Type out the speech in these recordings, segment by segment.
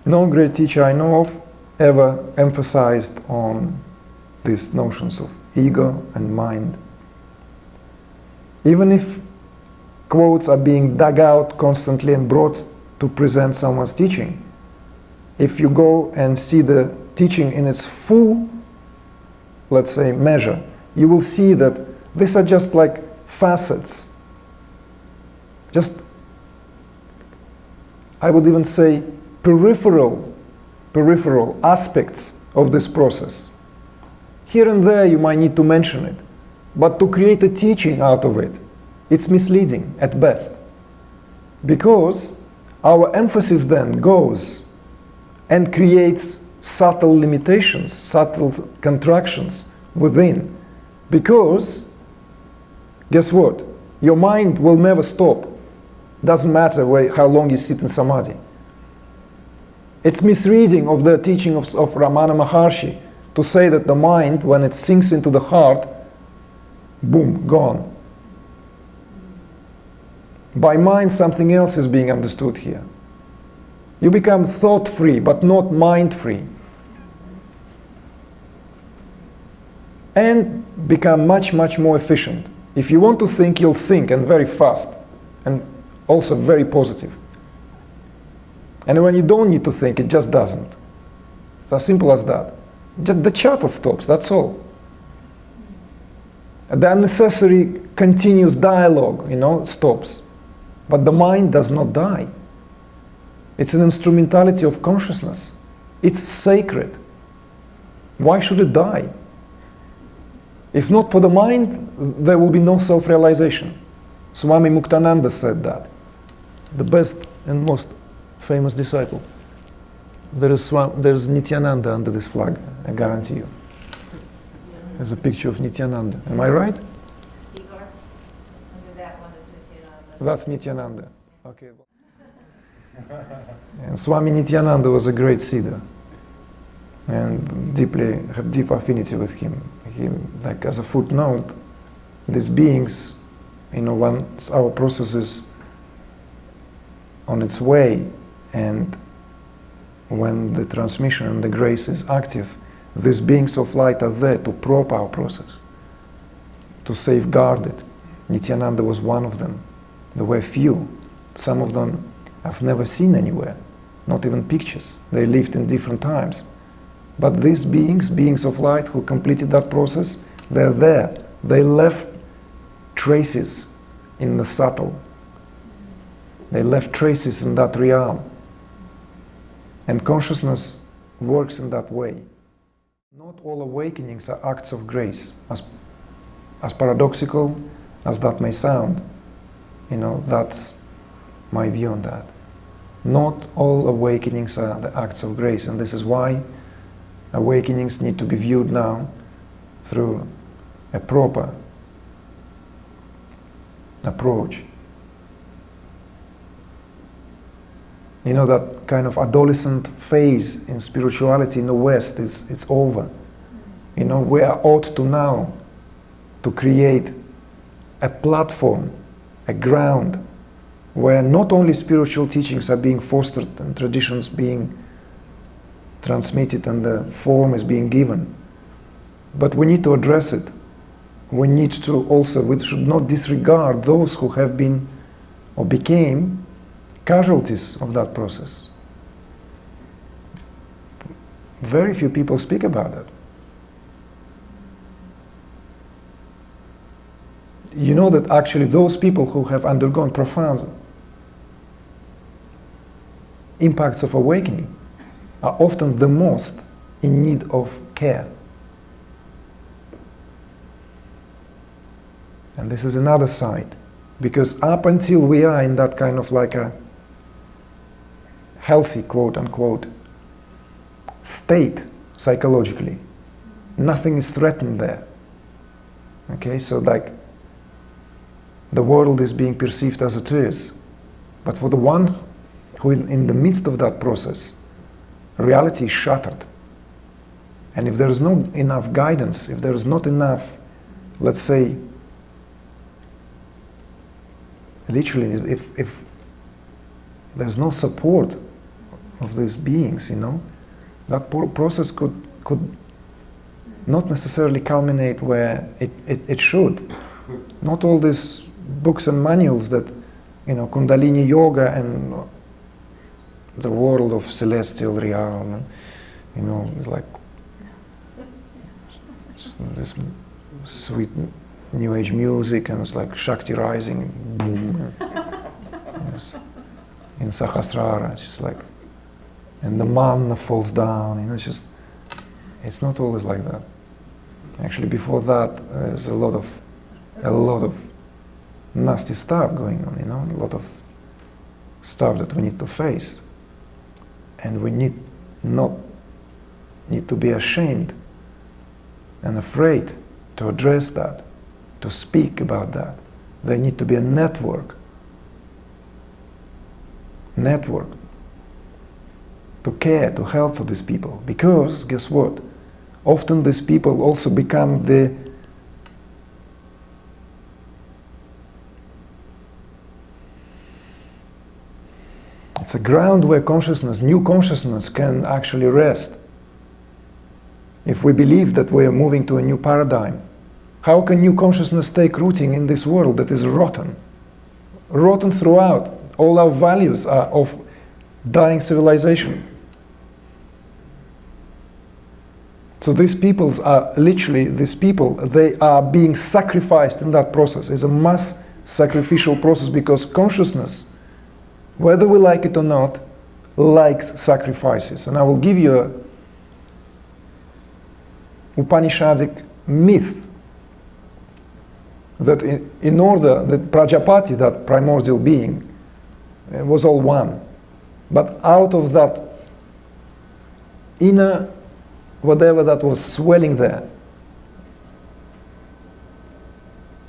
No great teacher I know of ever emphasized on these notions of ego and mind. Even if quotes are being dug out constantly and brought to present someone's teaching, if you go and see the teaching in its full, let's say, measure, you will see that these are just like facets, just, I would even say, peripheral aspects of this process. Here and there you might need to mention it, but to create a teaching out of it, it's misleading at best. Because our emphasis then goes and creates subtle limitations, subtle contractions within. Because, guess what? Your mind will never stop. Doesn't matter how long you sit in samadhi. It's misreading of the teaching of Ramana Maharshi to say that the mind, when it sinks into the heart, boom, gone. By mind, something else is being understood here. You become thought-free, but not mind-free. And become much, much more efficient. If you want to think, you'll think, and very fast, and also very positive. And when you don't need to think, it just doesn't. It's as simple as that. Just the chatter stops, that's all. The unnecessary continuous dialogue, stops. But the mind does not die. It's an instrumentality of consciousness. It's sacred. Why should it die? If not for the mind, there will be no self-realization. Swami Muktananda said that. The best and most famous disciple. There's Nityananda under this flag, I guarantee you. There's a picture of Nityananda. Am I right? Igor, under that one is Nityananda. That's Nityananda. Okay. And Swami Nityananda was a great Siddha, and have deep affinity with him. Like as a footnote, these beings, once our process is on its way, and when the transmission and the grace is active, these beings of light are there to prop our process, to safeguard it. Nityananda was one of them. There were few. Some of them I've never seen anywhere, not even pictures. They lived in different times. But these beings of light who completed that process, they're there. They left traces in the subtle. They left traces in that realm. And consciousness works in that way. Not all awakenings are acts of grace, as paradoxical as that may sound. That's my view on that. Not all awakenings are the acts of grace, and this is why awakenings need to be viewed now through a proper approach. That kind of adolescent phase in spirituality in the West, it's over. We are ought to now to create a platform, a ground, where not only spiritual teachings are being fostered and traditions being transmitted and the form is being given, but we need to address it. We should not disregard those who have been or became casualties of that process. Very few people speak about it. You know that actually those people who have undergone profound impacts of awakening are often the most in need of care. And this is another side, because up until we are in that kind of like a healthy, quote-unquote, state psychologically, nothing is threatened there. Okay, so like the world is being perceived as it is. But for the one who is in the midst of that process, reality is shattered. And if there is not enough guidance, if there is not enough, let's say, literally, if there's no support of these beings, that process could not necessarily culminate where it should. Not all these books and manuals that, Kundalini yoga and the world of celestial realm, like this sweet new age music, and it's like Shakti rising, boom, in Sahasrara, it's just like, and the manna falls down, it's not always like that. Actually, before that, there's a lot of nasty stuff going on, a lot of stuff that we need to face. And we not need to be ashamed and afraid to address that, to speak about that. There need to be a network to care, to help for these people. Because, guess what? Often these people also become it's a ground where new consciousness can actually rest. If we believe that we are moving to a new paradigm, how can new consciousness take rooting in this world that is rotten? Rotten throughout. All our values are of dying civilization. So these peoples are literally, they are being sacrificed in that process. It's a mass sacrificial process because consciousness, whether we like it or not, likes sacrifices. And I will give you a Upanishadic myth that in order that Prajapati, that primordial being, was all one. But out of that inner whatever that was swelling there,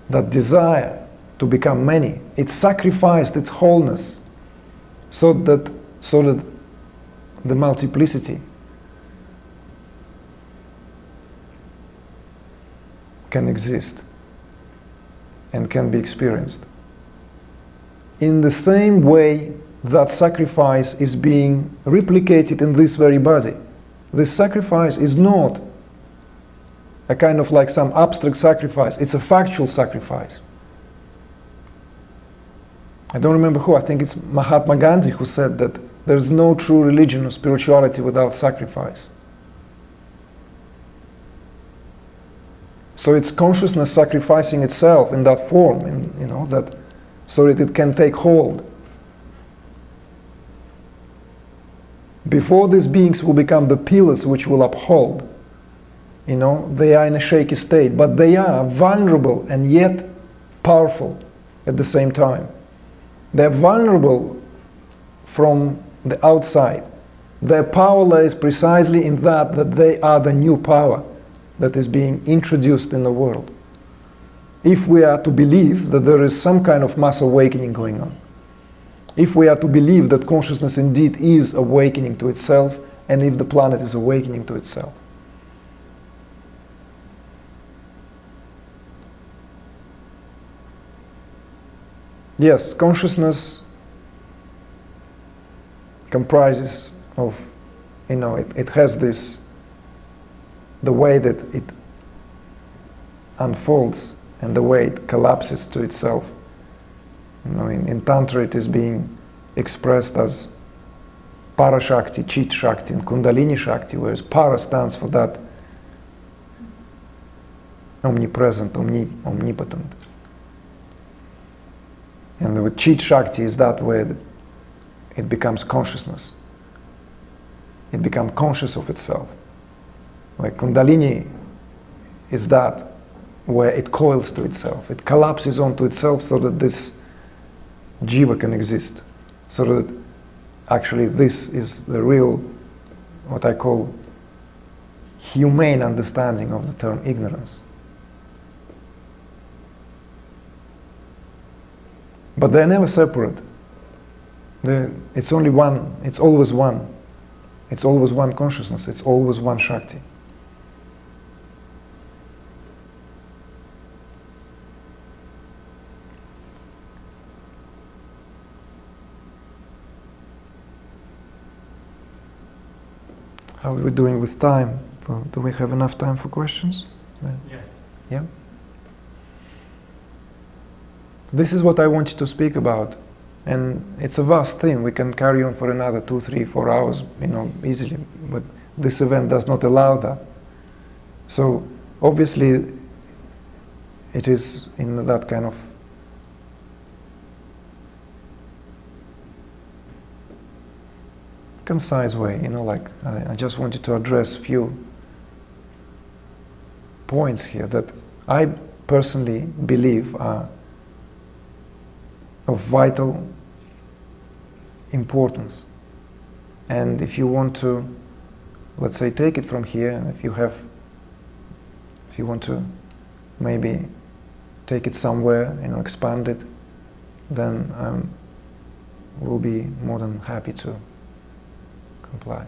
that desire to become many, it sacrificed its wholeness so that the multiplicity can exist and can be experienced. In the same way that sacrifice is being replicated in this very body. This sacrifice is not a kind of like some abstract sacrifice, it's a factual sacrifice. I don't remember who, I think it's Mahatma Gandhi who said that there is no true religion or spirituality without sacrifice. So it's consciousness sacrificing itself in that form, that so that it can take hold. Before these beings will become the pillars which will uphold, they are in a shaky state, but they are vulnerable and yet powerful at the same time. They're vulnerable from the outside. Their power lies precisely in that they are the new power that is being introduced in the world. If we are to believe that there is some kind of mass awakening going on, if we are to believe that consciousness indeed is awakening to itself, and if the planet is awakening to itself. Yes, consciousness comprises of, it has this, the way that it unfolds and the way it collapses to itself. In Tantra it is being expressed as Para Shakti, Chit Shakti, and Kundalini Shakti, whereas Para stands for that omnipresent, omnipotent. And the Chit Shakti is that where it becomes consciousness. It becomes conscious of itself. Like Kundalini is that where it coils to itself. It collapses onto itself so that this jiva can exist. So that actually this is the real, what I call, humane understanding of the term ignorance. But they're never separate. It's only one, it's always one. It's always one consciousness, it's always one Shakti. How are we doing with time? Do we have enough time for questions? Yes. Yeah? This is what I want you to speak about. And it's a vast theme. We can carry on for another 2, 3, 4 hours, easily. But this event does not allow that. So obviously it is in that kind of concise way, I just wanted to address few points here that I personally believe are of vital importance. And if you want to, let's say, take it from here, if you want to maybe take it somewhere, expand it, then we'll be more than happy to comply.